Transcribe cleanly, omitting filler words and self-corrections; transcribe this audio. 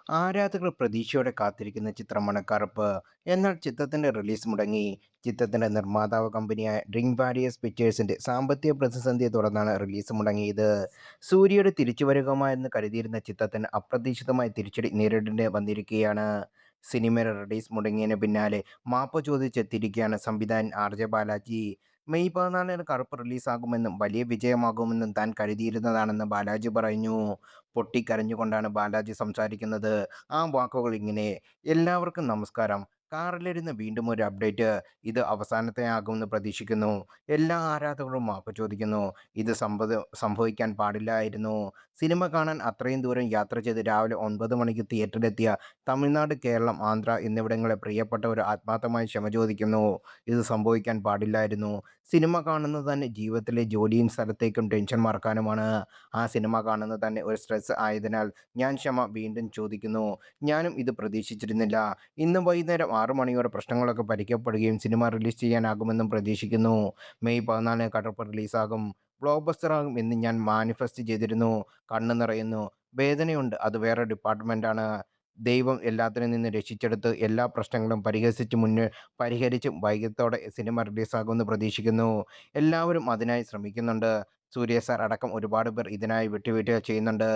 ആരാധകർ പ്രതീക്ഷയോടെ കാത്തിരിക്കുന്ന ചിത്രമാണ് കറുപ്പ്. എന്നാൽ ചിത്രത്തിന്റെ റിലീസ് മുടങ്ങി. ചിത്രത്തിന്റെ നിർമ്മാതാവ് കമ്പനിയായ ഡ്രീം വാരിയേഴ്സ് പിക്ചേഴ്സിന്റെ സാമ്പത്തിക പ്രതിസന്ധിയെ തുടർന്നാണ് റിലീസ് മുടങ്ങിയത്. സൂര്യയുടെ തിരിച്ചുവരവുമായെന്ന് കരുതിയിരുന്ന ചിത്രത്തിന് അപ്രതീക്ഷിതമായി തിരിച്ചടി നേരിടേണ്ടി വന്നിരിക്കുകയാണ്. സിനിമയുടെ റിലീസ് മുടങ്ങിയതിന് പിന്നാലെ മാപ്പ് ചോദിച്ചെത്തിയിരിക്കുകയാണ് സംവിധായകൻ ആർ.ജെ. ബാലാജി. മെയ് 14-ന് കറുപ്പ് റിലീസാകുമെന്നും വലിയ വിജയമാകുമെന്നും താൻ കരുതിയിരുന്നതാണെന്ന് ബാലാജി പറഞ്ഞു. പൊട്ടിക്കരഞ്ഞുകൊണ്ടാണ് ബാലാജി സംസാരിക്കുന്നത്. ആ വാക്കുകൾ ഇങ്ങനെ: "എല്ലാവർക്കും നമസ്കാരം. കാറിലിരുന്ന് വീണ്ടും ഒരു അപ്ഡേറ്റ്. ഇത് അവസാനത്തെയാകുമെന്ന് പ്രതീക്ഷിക്കുന്നു. എല്ലാ ആരാധകരോടും മാപ്പ് ചോദിക്കുന്നു. ഇത് സംഭവിക്കാൻ പാടില്ലായിരുന്നു. സിനിമ കാണാൻ അത്രയും ദൂരം യാത്ര ചെയ്ത് രാവിലെ 9 മണിക്ക് തിയേറ്ററിലെത്തിയ തമിഴ്നാട്, കേരളം, ആന്ധ്ര എന്നിവിടങ്ങളിലെ പ്രിയപ്പെട്ടവർ ആത്മാർത്ഥമായി ക്ഷമ ചോദിക്കുന്നു. ഇത് സംഭവിക്കാൻ പാടില്ലായിരുന്നു. സിനിമ കാണുന്നത് തന്നെ ജീവിതത്തിലെ ജോലിയും സ്ഥലത്തേക്കും ടെൻഷൻ മറക്കാനുമാണ്. ആ സിനിമ കാണുന്നത് തന്നെ ഒരു സ്ട്രെസ് ആയതിനാൽ ഞാൻ ക്ഷമ വീണ്ടും ചോദിക്കുന്നു. ഞാനും ഇത് പ്രതീക്ഷിച്ചിരുന്നില്ല. ഇന്ന് വൈകുന്നേരം 6 മണിയോടെ പ്രശ്നങ്ങളൊക്കെ പരിഹരിക്കപ്പെടുകയും സിനിമ റിലീസ് ചെയ്യാനാകുമെന്നും പ്രതീക്ഷിക്കുന്നു. മെയ് 14-ന് കടപ്പ് റിലീസാകും. ബ്ലോക്ക് ബസ്റ്ററാകും എന്ന് ഞാൻ മാനിഫെസ്റ്റ് ചെയ്തിരുന്നു. കണ്ണ് നിറയുന്നു. വേദനയുണ്ട്. അത് വേറെ ഡിപ്പാർട്ട്മെന്റാണ്. ദൈവം എല്ലാത്തിനും നിന്ന് രക്ഷിച്ചെടുത്ത് എല്ലാ പ്രശ്നങ്ങളും പരിഹരിച്ച് വൈകത്തോടെ സിനിമ റിലീസാകുമെന്ന് പ്രതീക്ഷിക്കുന്നു. എല്ലാവരും അതിനായി ശ്രമിക്കുന്നുണ്ട്. സൂര്യ സാർ അടക്കം ഒരുപാട് പേർ ഇതിനായി വിട്ടുവീഴ്ച ചെയ്യുന്നുണ്ട്.